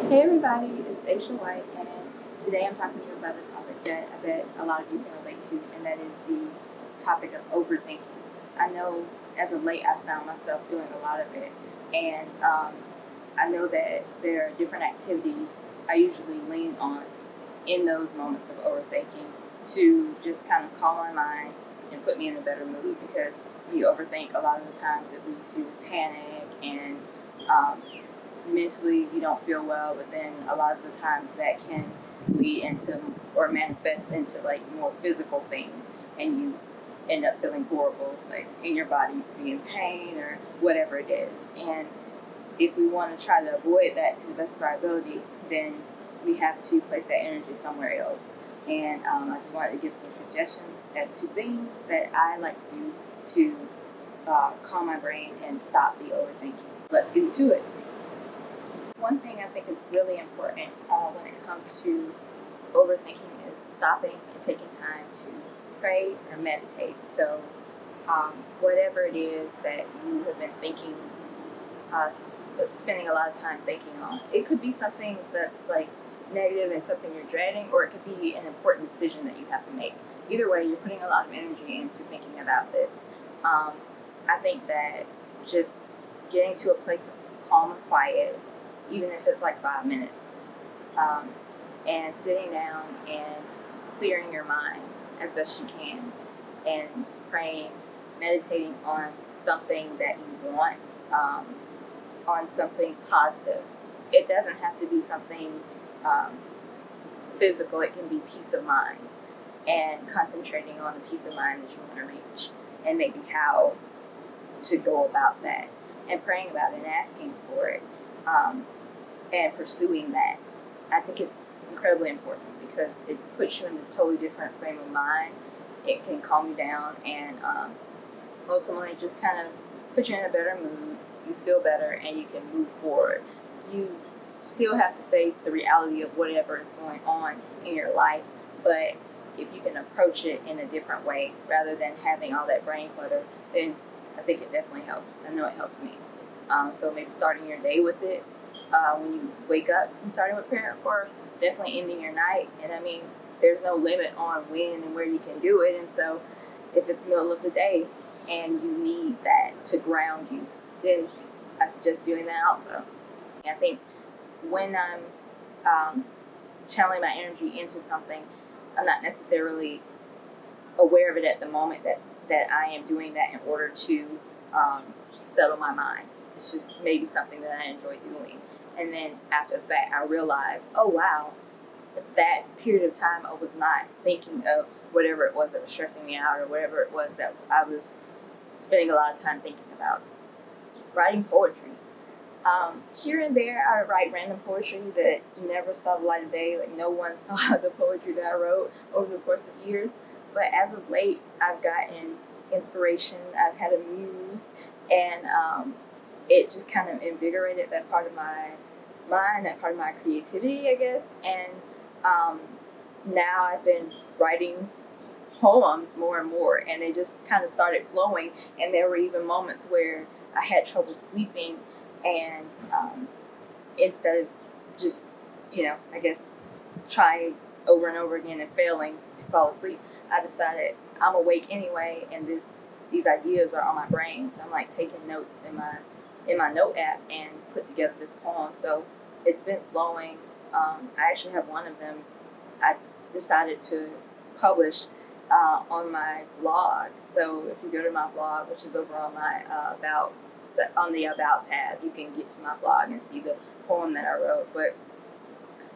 Hey everybody, it's Aisha White, and today I'm talking to you about a topic that I bet a lot of you can relate to, and that is the topic of overthinking. I know as of late I've found myself doing a lot of it, and I know that there are different activities I usually lean on in those moments of overthinking to just kind of calm my mind and put me in a better mood because when you overthink, a lot of the times it leads to panic and um, mentally you don't feel well, but then a lot of the times that can lead into or manifest into like more physical things, and you end up feeling horrible, like in your body, you could be in pain or whatever it is. And if we want to try to avoid that to the best of our ability, then we have to place that energy somewhere else. And I just wanted to give some suggestions as to things that I like to do to calm my brain and stop the overthinking. Let's get into it. One thing I think is really important when it comes to overthinking is stopping and taking time to pray or meditate. So, whatever it is that you have been thinking, uh, spending a lot of time thinking on, it could be something that's like negative and something you're dreading, or it could be an important decision that you have to make. Either way, you're putting a lot of energy into thinking about this. Um, I think that just getting to a place of calm and quiet, even if it's like 5 minutes, um, and sitting down and clearing your mind as best you can, and praying, meditating on something that you want, on something positive. It doesn't have to be something um, physical, it can be peace of mind, and concentrating on the peace of mind that you want to reach, and maybe how to go about that, and praying about it and asking for it. And pursuing that. I think it's incredibly important because it puts you in a totally different frame of mind. It can calm you down and ultimately just kind of put you in a better mood. You feel better and you can move forward. You still have to face the reality of whatever is going on in your life, but if you can approach it in a different way rather than having all that brain clutter, then I think it definitely helps. I know it helps me. So maybe starting your day with it, when you wake up and starting with prayer, or definitely ending your night. And I mean, there's no limit on when and where you can do it. And so if it's middle of the day and you need that to ground you, then I suggest doing that also. And I think when I'm channeling my energy into something, I'm not necessarily aware of it at the moment that I am doing that in order to settle my mind. It's just maybe something that I enjoy doing. And then after that, I realized, oh wow, that period of time I was not thinking of whatever it was that was stressing me out, or whatever it was that I was spending a lot of time thinking about. Writing poetry. Here and there, I write random poetry that never saw the light of day. Like no one saw the poetry that I wrote over the course of years. But as of late, I've gotten inspiration. I've had a muse, and it just kind of invigorated that part of my mind, that part of my creativity, I guess. And now I've been writing poems more and more, and they just kind of started flowing. And there were even moments where I had trouble sleeping, and instead of just, I guess, trying over and over again and failing to fall asleep, I decided I'm awake anyway, and these ideas are on my brain. So I'm like taking notes in my note app and put together this poem. So it's been flowing. I actually have one of them I decided to publish on my blog. So if you go to my blog, which is over on my on the About tab, you can get to my blog and see the poem that I wrote. But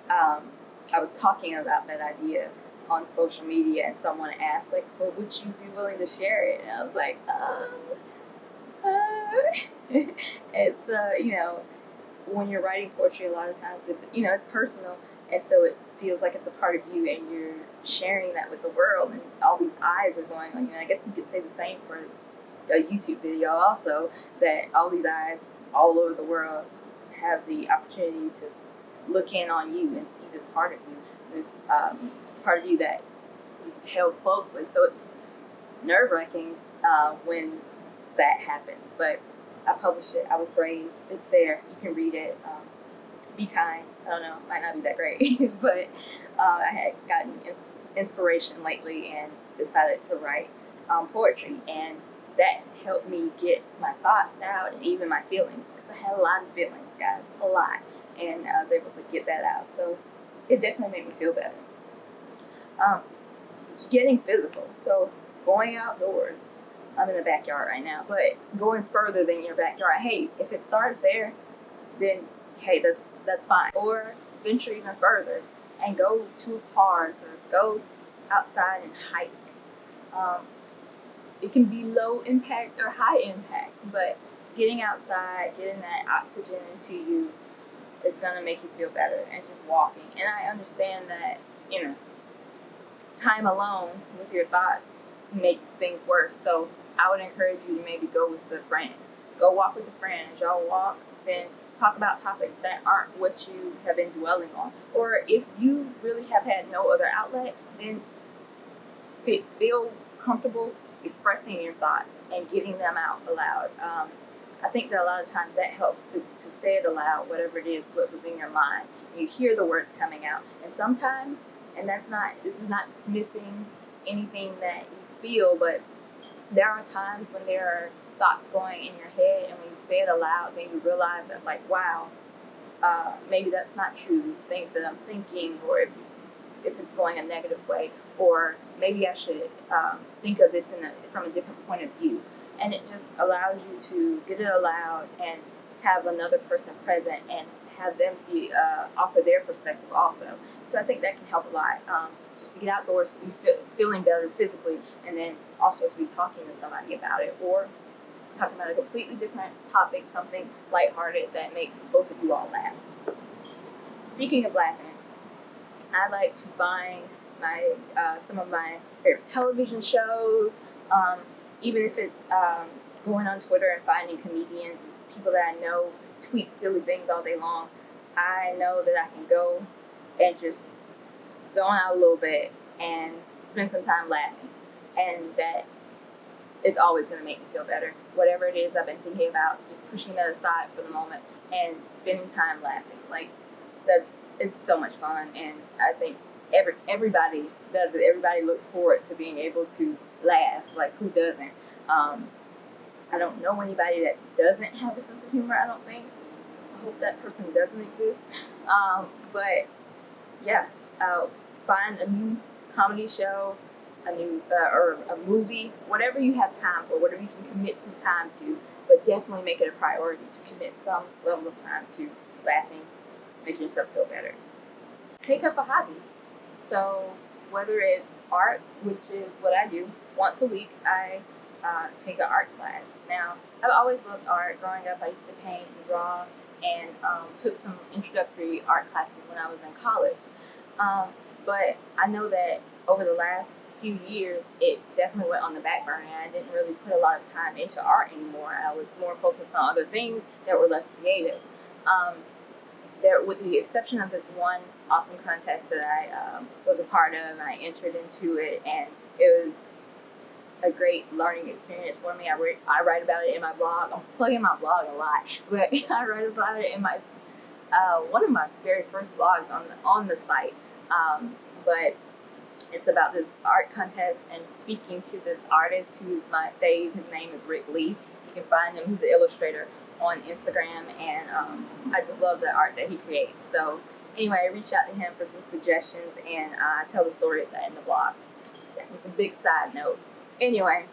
I was talking about that idea on social media, and someone asked, like, well, would you be willing to share it? And I was like, it's when you're writing poetry, a lot of times it's personal, and so it feels like it's a part of you, and you're sharing that with the world, and all these eyes are going on you. And I guess you could say the same for a YouTube video also, that all these eyes all over the world have the opportunity to look in on you and see this part of you, this part of you that you held closely. So it's nerve-wracking when that happens, but I published it. I was brave. It's there. You can read it. be kind. I don't know, might not be that great, but I had gotten inspiration lately and decided to write poetry, and that helped me get my thoughts out and even my feelings, because I had a lot of feelings, guys, a lot, and I was able to get that out. So it definitely made me feel better. Um, Getting physical, so going outdoors. I'm in the backyard right now, but going further than your backyard. Hey, if it starts there, then hey, that's fine. Or venture even further and go to a park or go outside and hike. Um, it can be low impact or high impact, but getting outside, getting that oxygen into you is gonna make you feel better. And just walking. And I understand that, you know, time alone with your thoughts makes things worse. So I would encourage you to maybe go with a friend. Go walk with a friend. As y'all walk, then talk about topics that aren't what you have been dwelling on. Or if you really have had no other outlet, then feel comfortable expressing your thoughts and getting them out aloud. I think that a lot of times that helps to say it aloud, whatever it is, what was in your mind. You hear the words coming out. And sometimes, and this is not dismissing anything that you feel, but there are times when there are thoughts going in your head, and when you say it aloud, then you realize that, like, wow, maybe that's not true. These things that I'm thinking, or if it's going a negative way, or maybe I should think of this from a different point of view. And it just allows you to get it aloud and have another person present and have them see offer their perspective also. So I think that can help a lot. Just to get outdoors, to be feeling better physically, and then also to be talking to somebody about it, or talking about a completely different topic, something lighthearted that makes both of you all laugh. Speaking of laughing, I like to find my some of my favorite television shows, even if it's going on Twitter and finding comedians, people that I know tweet silly things all day long. I know that I can go and just zone out a little bit and spend some time laughing, and that is always going to make me feel better. Whatever it is I've been thinking about, just pushing that aside for the moment and spending time laughing. Like, it's so much fun, and I think everybody does it. Everybody looks forward to being able to laugh. Like, who doesn't? I don't know anybody that doesn't have a sense of humor. I don't think. I hope that person doesn't exist. But yeah, find a new comedy show, a new or a movie, whatever you have time for, whatever you can commit some time to. But definitely make it a priority to commit some level of time to laughing, making yourself feel better. Take up a hobby. So whether it's art, which is what I do, once a week I take an art class. Now, I've always loved art. Growing up, I used to paint and draw, and took some introductory art classes when I was in college. But I know that over the last few years, it definitely went on the back burner, and I didn't really put a lot of time into art anymore. I was more focused on other things that were less creative. There, with the exception of this one awesome contest that I was a part of, and I entered into it, and it was a great learning experience for me. I write about it in my blog. I'm plugging my blog a lot, but I write about it in my one of my very first blogs on the site. But it's about this art contest and speaking to this artist who's my fave. His name is Rick Lee. You can find him. He's an illustrator on Instagram, and I just love the art that he creates. So anyway, I reached out to him for some suggestions, and I tell the story of that in the blog. It's a big side note. Anyway,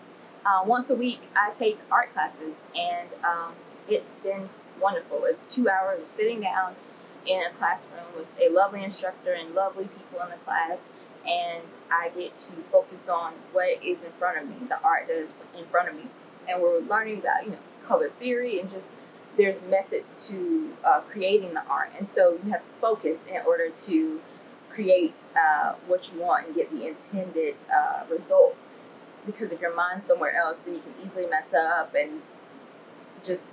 once a week I take art classes, and it's been wonderful. It's 2 hours of sitting down in a classroom with a lovely instructor and lovely people in the class, and I get to focus on what is in front of me, the art that is in front of me. And we're learning about, color theory, and just there's methods to creating the art. And so you have to focus in order to create what you want and get the intended result. Because if your mind's somewhere else, then you can easily mess up, and just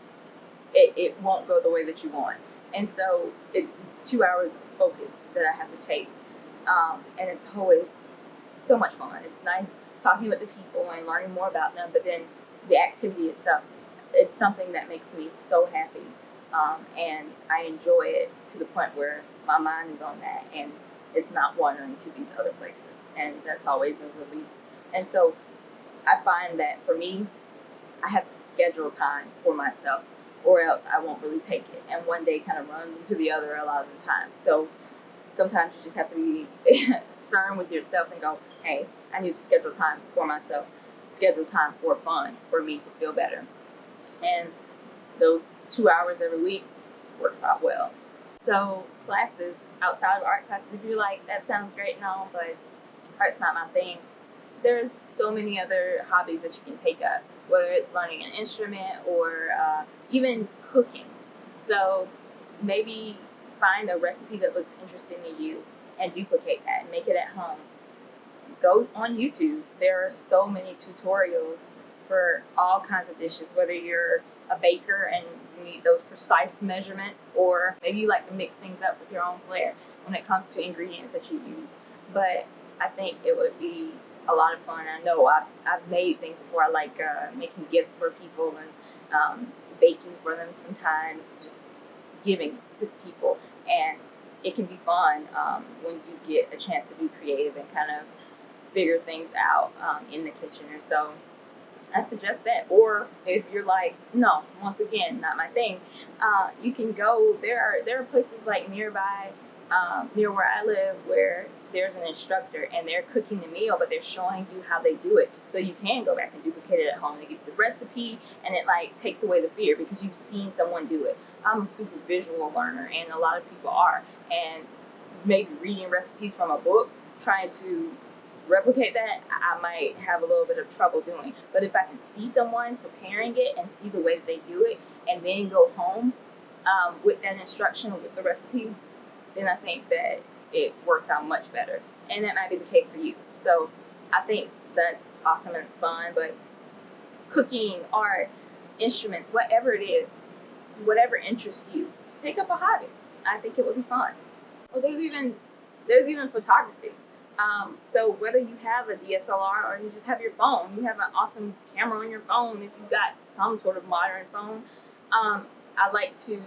it won't go the way that you want. And so it's 2 hours of focus that I have to take, and it's always so much fun. It's nice talking with the people and learning more about them, but then the activity itself, it's something that makes me so happy. and I enjoy it to the point where my mind is on that and it's not wandering to these other places, and that's always a relief. And so I find that for me, I have to schedule time for myself, or else I won't really take it. And one day kind of runs into the other a lot of the time. So sometimes you just have to be stern with yourself and go, hey, I need to schedule time for myself, schedule time for fun, for me to feel better. And those 2 hours every week works out well. So classes, outside of art classes, if you're like, that sounds great and all, but art's not my thing, there's so many other hobbies that you can take up, whether it's learning an instrument or even cooking. So maybe find a recipe that looks interesting to you and duplicate that and make it at home. Go on YouTube. There are so many tutorials for all kinds of dishes, whether you're a baker and you need those precise measurements, or maybe you like to mix things up with your own flair when it comes to ingredients that you use. But I think it would be a lot of fun. I know I've made things before. I like making gifts for people and baking for them sometimes, just giving to people. And it can be fun when you get a chance to be creative and kind of figure things out in the kitchen. And so I suggest that. Or if you're like, no, once again, not my thing, you can go. There are places like nearby, near where I live, where there's an instructor and they're cooking the meal, but they're showing you how they do it. So you can go back and duplicate it at home. They give you the recipe, and it like takes away the fear because you've seen someone do it. I'm a super visual learner, and a lot of people are. And maybe reading recipes from a book, trying to replicate that, I might have a little bit of trouble doing. But if I can see someone preparing it and see the way that they do it, and then go home with that instruction, with the recipe, then I think that it works out much better. And that might be the case for you. So I think that's awesome and it's fun. But cooking, art, instruments, whatever it is, whatever interests you, take up a hobby. I think it would be fun. Well, there's even photography. So whether you have a DSLR or you just have your phone, you have an awesome camera on your phone. If you've got some sort of modern phone, I like to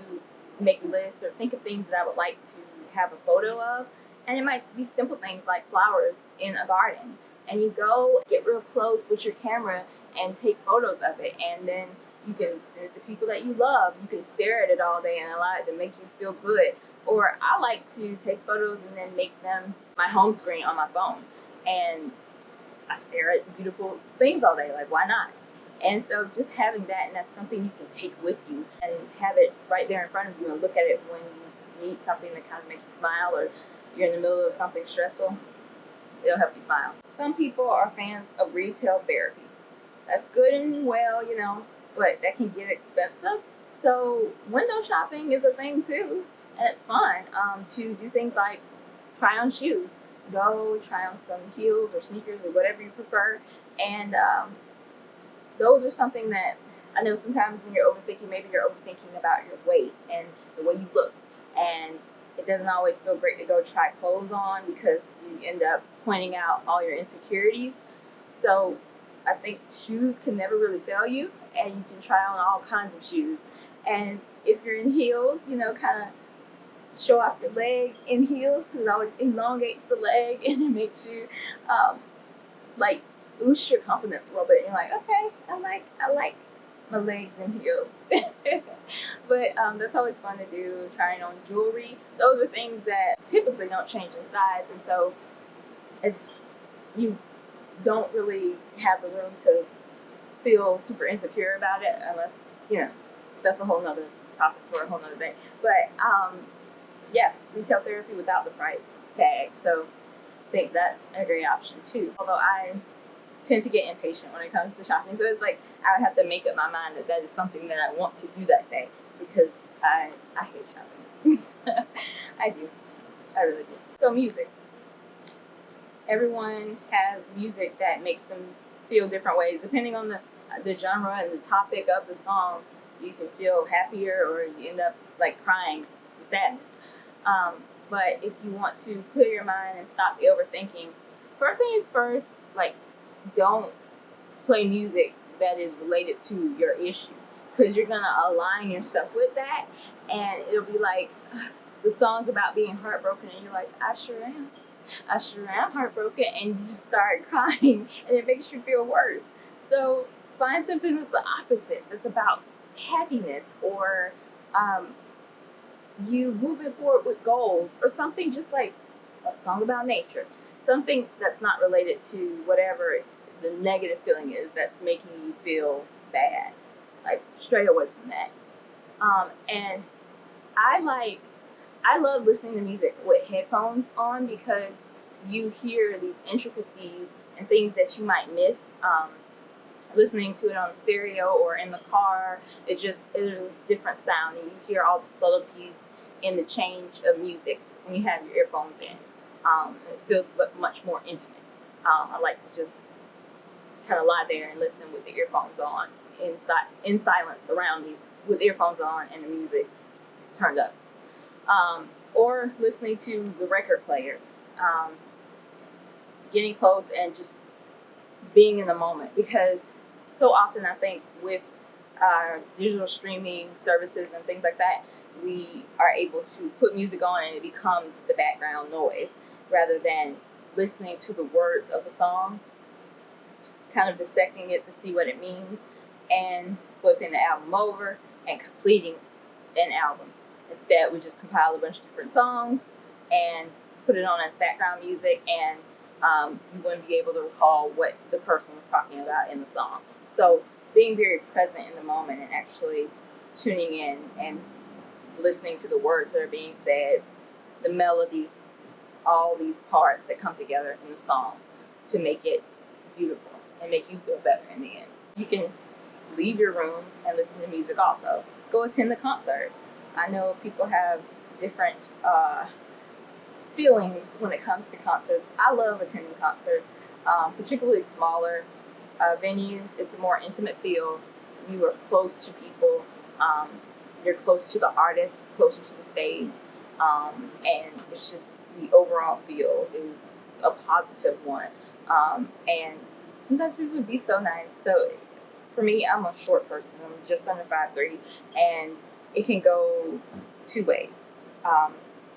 make lists or think of things that I would like to have a photo of. And it might be simple things like flowers in a garden. And you go get real close with your camera and take photos of it. And then you can send it to people that you love. You can stare at it all day and allow it to make you feel good. Or I like to take photos and then make them my home screen on my phone. And I stare at beautiful things all day. Like, why not? And so just having that, and that's something you can take with you and have it right there in front of you and look at it when you need something to kind of make you smile, or you're in the middle of something stressful, it'll help you smile. Some people are fans of retail therapy. That's good and well, but that can get expensive. So window shopping is a thing too. And it's fun to do things like try on shoes. Go try on some heels or sneakers or whatever you prefer. And those are something that I know sometimes when you're overthinking, maybe you're overthinking about your weight and the way you look. And it doesn't always feel great to go try clothes on because you end up pointing out all your insecurities. So I think shoes can never really fail you, and you can try on all kinds of shoes. And if you're in heels, kind of show off your leg in heels, because it always elongates the leg and it makes you boost your confidence a little bit. And you're like, okay, I like my legs in heels. But that's always fun to do. Trying on jewelry, those are things that typically don't change in size, and so you don't really have the room to feel super insecure about it unless that's a whole nother topic for a whole nother day. But retail therapy without the price tag. So I think that's a great option too. Although I tend to get impatient when it comes to shopping. So it's like I have to make up my mind that is something that I want to do that day, because I hate shopping. I do. I really do. So music. Everyone has music that makes them feel different ways. Depending on the genre and the topic of the song, you can feel happier or you end up crying from sadness. But if you want to clear your mind and stop the overthinking, first things first, don't play music that is related to your issue. because you're gonna align yourself with that, and it'll be like the song's about being heartbroken, and you're like, I sure am heartbroken, and you start crying, and it makes you feel worse. So find something that's the opposite, that's about happiness, or you moving forward with goals, or something just like a song about nature, something that's not related to whatever the negative feeling is that's making you feel bad. Like straight away from that. And I love listening to music with headphones on because you hear these intricacies and things that you might miss. Listening to it on the stereo or in the car, there's a different sound, and you hear all the subtleties in the change of music when you have your earphones in. It feels much more intimate. I like to just kind of lie there and listen with the earphones on, in silence around me, with earphones on and the music turned up. Or listening to the record player, getting close and just being in the moment, because so often I think with digital streaming services and things like that, we are able to put music on and it becomes the background noise rather than listening to the words of the song, kind of dissecting it to see what it means, and flipping the album over and completing an album. Instead, we just compile a bunch of different songs and put it on as background music, and you wouldn't be able to recall what the person was talking about in the song. So being very present in the moment and actually tuning in and listening to the words that are being said, the melody, all these parts that come together in the song to make it beautiful and make you feel better in the end. You can leave your room and listen to music also. Go attend the concert. I know people have different feelings when it comes to concerts. I love attending concerts, particularly smaller venues. It's a more intimate feel. You are close to people. You're close to the artist, closer to the stage, and it's just the overall feel is a positive one. And sometimes people would be so nice. So for me, I'm a short person. I'm just under 5'3", and it can go two ways.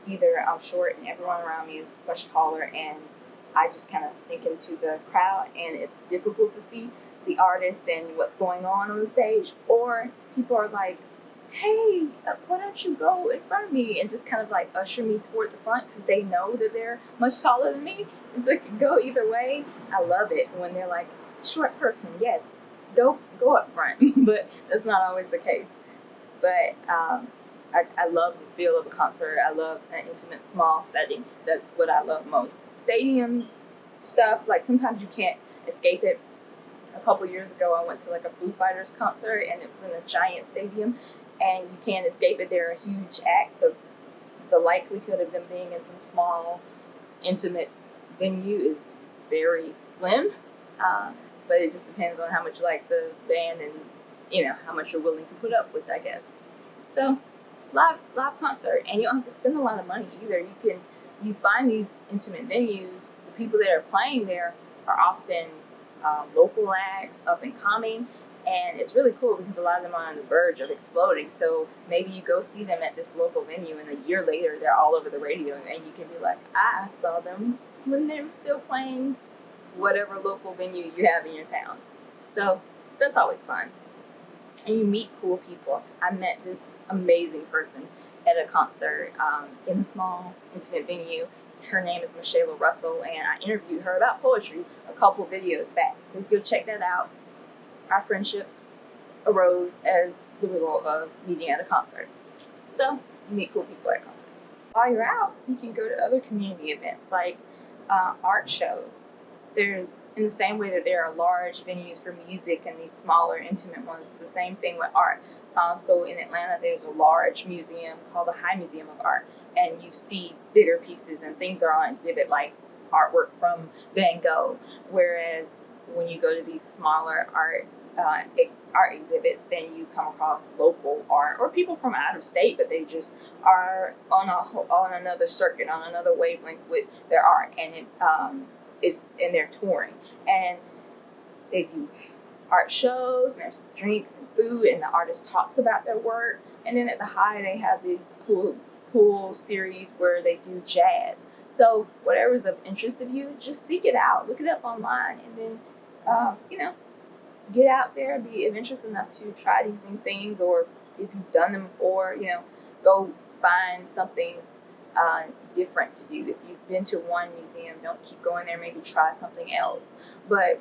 Either I'm short and everyone around me is much taller, and I just kind of sneak into the crowd and it's difficult to see the artist and what's going on the stage, or people are like, hey, why don't you go in front of me, and just kind of like usher me toward the front because they know that they're much taller than me. And so it can go either way. I love it when they're like, short person, yes, go up front. But that's not always the case. But I love the feel of a concert. I love an intimate, small setting. That's what I love most. Stadium stuff, like sometimes you can't escape it. A couple years ago, I went to like a Foo Fighters concert, and it was in a giant stadium, and you can't escape it. They're a huge act, so the likelihood of them being in some small, intimate venue is very slim. But it just depends on how much you like the band and how much you're willing to put up with, I guess. So live concert, and you don't have to spend a lot of money either. You find these intimate venues. The people that are playing there are often local acts, up and coming, and it's really cool because a lot of them are on the verge of exploding. So maybe you go see them at this local venue, and a year later they're all over the radio, and you can be like, I saw them when they were still playing whatever local venue you have in your town. So that's always fun. And you meet cool people. I met this amazing person at a concert in a small, intimate venue. Her name is Michelle Russell, and I interviewed her about poetry a couple videos back. So go check that out. Our friendship arose as the result of meeting at a concert. So you meet cool people at concerts. While you're out, you can go to other community events like art shows. There's, in the same way that there are large venues for music and these smaller, intimate ones, it's the same thing with art. So in Atlanta, there's a large museum called the High Museum of Art, and you see bigger pieces and things are on exhibit, like artwork from Van Gogh. Whereas when you go to these smaller art exhibits, then you come across local art or people from out of state, but they just are on another circuit, on another wavelength with their art, and they're touring, and they do art shows, and there's drinks and food, and the artist talks about their work. And then at the high, they have these cool series where they do jazz. So whatever is of interest of you, just seek it out, look it up online, and then get out there, be of interest enough to try these new things, or if you've done them before, go find something different to do. If you've been to one museum, don't keep going there, maybe try something else. But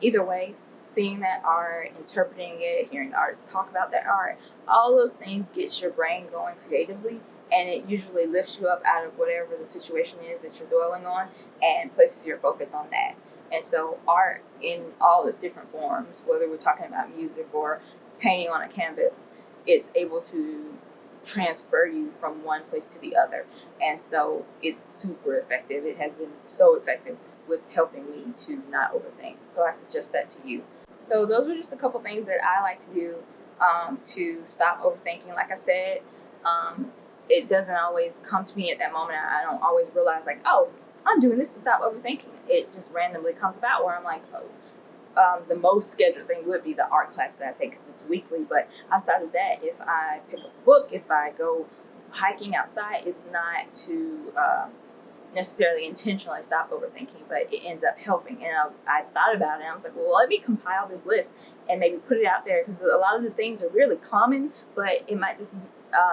either way, seeing that art, interpreting it, hearing the artists talk about that art, all those things gets your brain going creatively, and it usually lifts you up out of whatever the situation is that you're dwelling on and places your focus on that. And so art in all its different forms, whether we're talking about music or painting on a canvas, it's able to transfer you from one place to the other. And so it's super effective. It has been so effective with helping me to not overthink. So I suggest that to you. So those were just a couple things that I like to do to stop overthinking. Like I said, it doesn't always come to me at that moment. I don't always realize like, oh, I'm doing this to stop overthinking. It just randomly comes about where I'm like, oh, the most scheduled thing would be the art class that I take because it's weekly. But outside of that, if I pick up a book, if I go hiking outside, it's not to necessarily intentionally stop overthinking, but it ends up helping. And I thought about it, and I was like, well, let me compile this list and maybe put it out there, because a lot of the things are really common, but it might just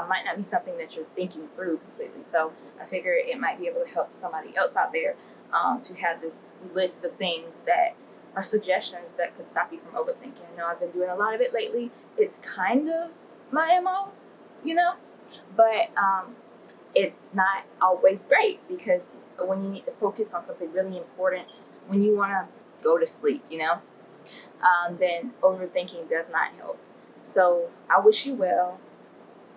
might not be something that you're thinking through completely. So I figure it might be able to help somebody else out there to have this list of things that are suggestions that could stop you from overthinking. I know I've been doing a lot of it lately. It's kind of my MO, but it's not always great, because when you need to focus on something really important, when you want to go to sleep, then overthinking does not help. So I wish you well.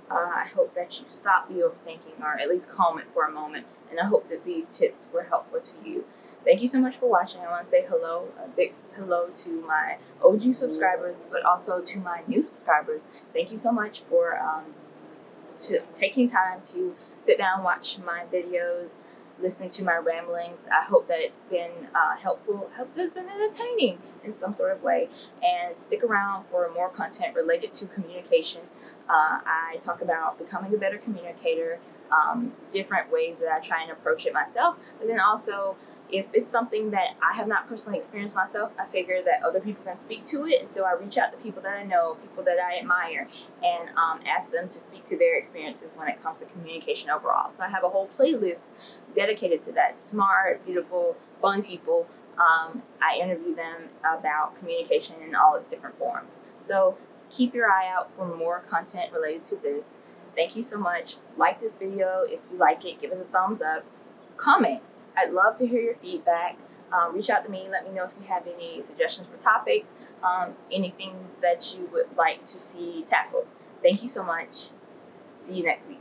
I hope that you stop the overthinking, or at least calm it for a moment. And I hope that these tips were helpful to you. Thank you so much for watching. I want to say hello, a big hello to my OG subscribers, but also to my new subscribers. Thank you so much for taking time to sit down, watch my videos, listening to my ramblings. I hope that it's been helpful. I hope that it's been entertaining in some sort of way. And stick around for more content related to communication. I talk about becoming a better communicator, different ways that I try and approach it myself, but then also if it's something that I have not personally experienced myself, I figure that other people can speak to it, and so I reach out to people that I know, people that I admire, and ask them to speak to their experiences when it comes to communication overall. So I have a whole playlist dedicated to that. Smart, beautiful, fun people. I interview them about communication in all its different forms. So keep your eye out for more content related to this. Thank you so much. Like this video. If you like it, give it a thumbs up. Comment. I'd love to hear your feedback. Reach out to me. Let me know if you have any suggestions for topics, anything that you would like to see tackled. Thank you so much. See you next week.